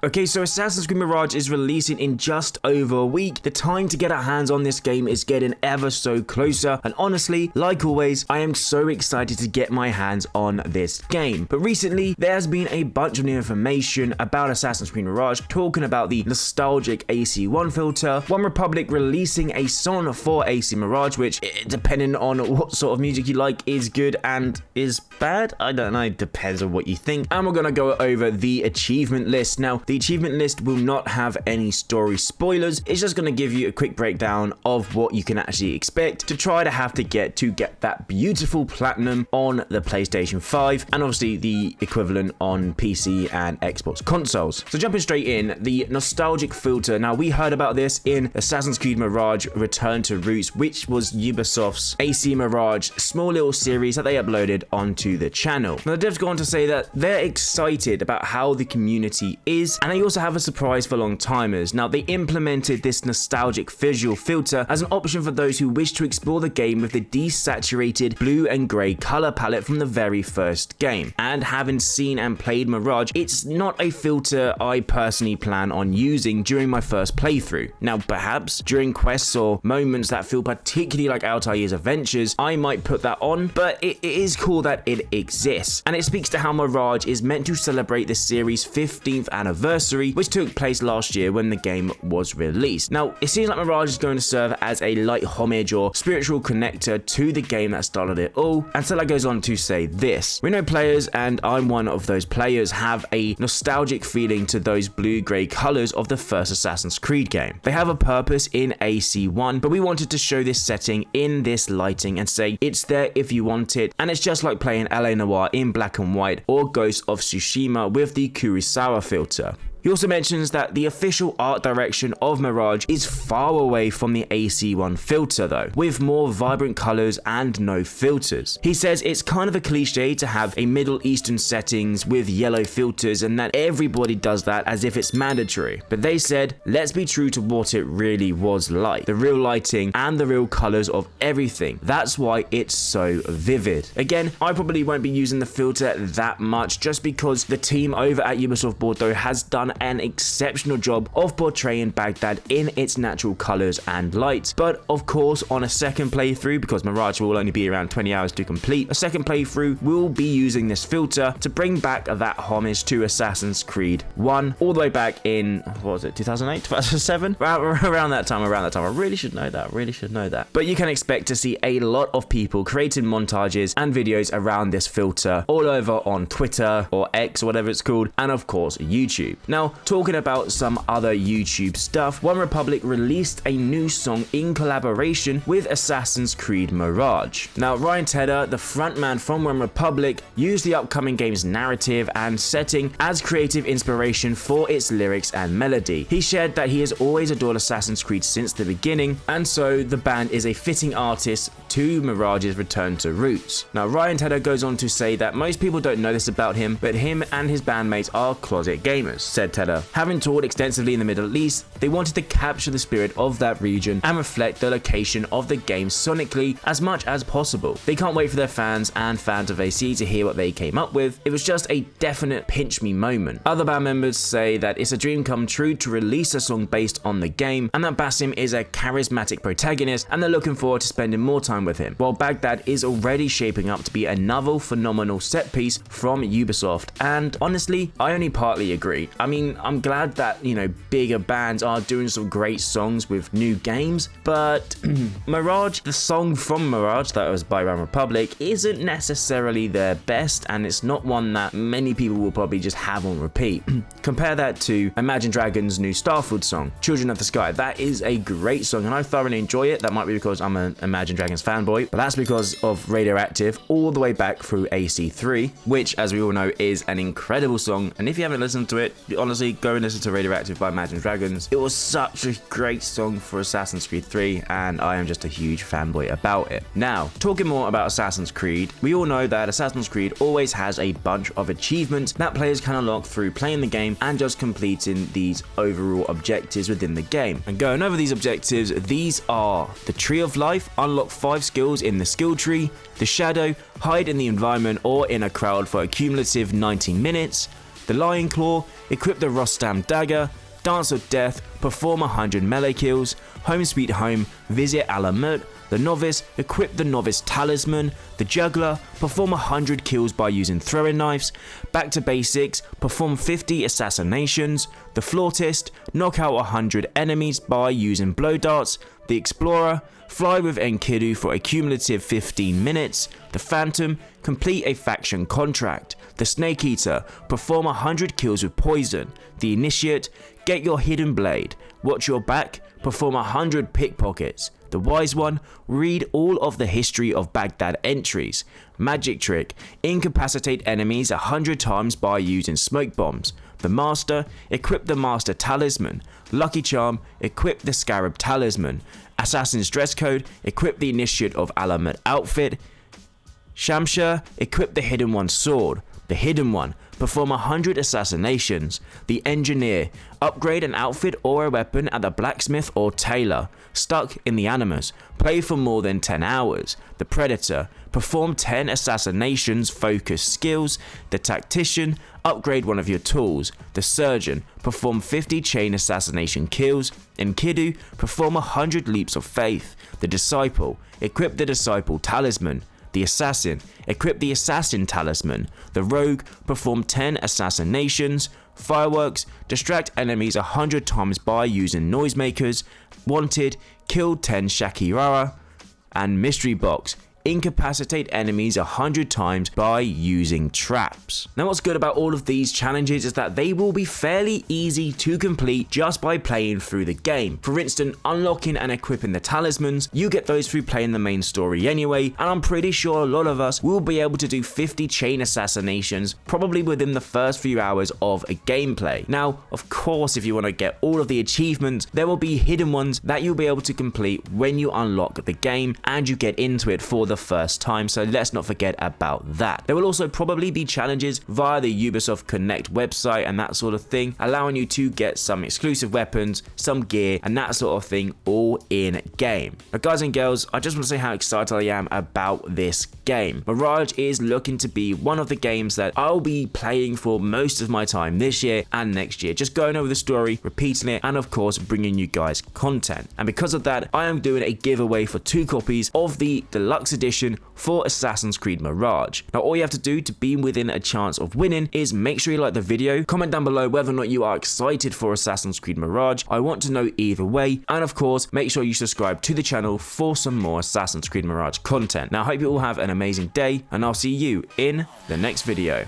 Okay, so Assassin's Creed Mirage is releasing in just over a week. The time to get our hands on this game is getting ever so closer, and honestly, like always, I am so excited to get my hands on this game. But recently, there has been a bunch of new information about Assassin's Creed Mirage, talking about the nostalgic AC1 filter, One Republic releasing a song for AC Mirage, which, depending on what sort of music you like, is good and is bad. I don't know, depends on what you think. And we're gonna go over the achievement list. Now, the achievement list will not have any story spoilers. It's just gonna give you a quick breakdown of what you can actually expect to try to have to get that beautiful platinum on the PlayStation 5, and obviously the equivalent on PC and Xbox consoles. So jumping straight in, the nostalgic filter. Now, we heard about this in Assassin's Creed Mirage Return to Roots, which was Ubisoft's AC Mirage small little series that they uploaded onto the channel. Now, the devs go on to say that they're excited about how the community is, and they also have a surprise for long timers. Now, they implemented this nostalgic visual filter as an option for those who wish to explore the game with the desaturated blue and grey color palette from the very first game. And having seen and played Mirage, it's not a filter I personally plan on using during my first playthrough. Now, perhaps during quests or moments that feel particularly like Altair's adventures, I might put that on, but it is cool that it exists. And it speaks to how Mirage is meant to celebrate the series' 15th anniversary, which took place last year when the game was released. Now, it seems like Mirage is going to serve as a light homage or spiritual connector to the game that started it all. And Stella goes on to say this: "We know players, and I'm one of those players, have a nostalgic feeling to those blue-grey colors of the first Assassin's Creed game. They have a purpose in AC1, but we wanted to show this setting in this lighting and say it's there if you want it, and it's just like playing LA Noire in black and white or Ghost of Tsushima with the Kurosawa filter." He also mentions that the official art direction of Mirage is far away from the AC1 filter though, with more vibrant colors and no filters. He says it's kind of a cliche to have a Middle Eastern settings with yellow filters and that everybody does that as if it's mandatory. But they said, let's be true to what it really was like. The real lighting and the real colors of everything. That's why it's so vivid. Again, I probably won't be using the filter that much just because the team over at Ubisoft Bordeaux has done an exceptional job of portraying Baghdad in its natural colors and lights. But of course, on a second playthrough, because Mirage will only be around 20 hours to complete, a second playthrough will be using this filter to bring back that homage to Assassin's Creed 1 all the way back in, what was it, 2008, 2007? Around that time. I really should know that. But you can expect to see a lot of people creating montages and videos around this filter all over on Twitter or X or whatever it's called, and of course YouTube. Now, talking about some other YouTube stuff, One Republic released a new song in collaboration with Assassin's Creed Mirage. Now, Ryan Tedder, the frontman from One Republic, used the upcoming game's narrative and setting as creative inspiration for its lyrics and melody. He shared that he has always adored Assassin's Creed since the beginning, and so the band is a fitting artist to Mirage's return to roots. Now, Ryan Tedder goes on to say that most people don't know this about him, but him and his bandmates are closet gamers, said Tedder. Having toured extensively in the Middle East, they wanted to capture the spirit of that region and reflect the location of the game sonically as much as possible. They can't wait for their fans and fans of AC to hear what they came up with. It was just a definite pinch me moment. Other band members say that it's a dream come true to release a song based on the game, and that Basim is a charismatic protagonist and they're looking forward to spending more time with him, while Baghdad is already shaping up to be another phenomenal set piece from Ubisoft. And honestly, I only partly agree. I mean, I'm glad that, you know, bigger bands are doing some great songs with new games, but Mirage, the song from Mirage that was by One Republic, isn't necessarily their best, and it's not one that many people will probably just have on repeat. Compare that to Imagine Dragons' new Starfield song, Children of the Sky. That is a great song, and I thoroughly enjoy it. That might be because I'm an Imagine Dragons fanboy, but that's because of Radioactive all the way back through AC3, which, as we all know, is an incredible song. And if you haven't listened to it, honestly, go and listen to Radioactive by Imagine Dragons. It was such a great song for Assassin's Creed 3, and I am just a huge fanboy about it. Now, talking more about Assassin's Creed, we all know that Assassin's Creed always has a bunch of achievements that players can unlock through playing the game and just completing these overall objectives within the game. And going over these objectives, these are the Tree of Life, unlock 5 skills in the skill tree, the Shadow, hide in the environment or in a crowd for a cumulative 19 minutes, The Lion Claw, equip the Rostam Dagger. Dance of Death, perform 100 melee kills. Home Sweet Home, visit Alamut. The Novice, equip the Novice Talisman. The Juggler, perform 100 kills by using throwing knives. Back to Basics, perform 50 assassinations. The Flautist, knock out 100 enemies by using blow darts. The Explorer, fly with Enkidu for a cumulative 15 minutes. The Phantom, complete a faction contract. The Snake Eater, perform 100 kills with poison. The Initiate, get your hidden blade. Watch your back, perform 100 pickpockets. The Wise One, read all of the history of Baghdad entries. Magic Trick, incapacitate enemies 100 times by using smoke bombs. The Master, equip the Master Talisman. Lucky Charm, equip the Scarab Talisman. Assassin's Dress Code, equip the Initiate of Alamut outfit. Shamshir, equip the Hidden One sword. The Hidden One, perform 100 assassinations. The Engineer, upgrade an outfit or a weapon at the blacksmith or tailor. Stuck in the Animus, play for more than 10 hours. The Predator, perform 10 assassinations focus skills. The Tactician, upgrade one of your tools. The Surgeon, perform 50 chain assassination kills. Enkidu, perform 100 leaps of faith. The Disciple, equip the Disciple Talisman. The Assassin, equip the Assassin Talisman. The Rogue, perform 10 assassinations. Fireworks, distract enemies 100 times by using noisemakers. Wanted, kill 10 Shakirara. And Mystery Box, incapacitate enemies 100 times by using traps. Now what's good about all of these challenges is that they will be fairly easy to complete just by playing through the game. For instance, unlocking and equipping the talismans, you get those through playing the main story anyway, and I'm pretty sure a lot of us will be able to do 50 chain assassinations probably within the first few hours of a gameplay. Now of course, if you want to get all of the achievements, there will be hidden ones that you'll be able to complete when you unlock the game and you get into it for the first time, so let's not forget about that. There will also probably be challenges via the Ubisoft Connect website and that sort of thing, allowing you to get some exclusive weapons, some gear and that sort of thing all in game. Now guys and girls, I just want to say how excited I am about this game. Mirage is looking to be one of the games that I'll be playing for most of my time this year and next year, just going over the story, repeating it, and of course bringing you guys content. And because of that, I am doing a giveaway for 2 copies of the deluxe edition for Assassin's Creed Mirage. Now all you have to do to be within a chance of winning is make sure you like the video, comment down below whether or not you are excited for Assassin's Creed Mirage. I want to know either way, and of course make sure you subscribe to the channel for some more Assassin's Creed Mirage content. Now I hope you all have an amazing day, and I'll see you in the next video.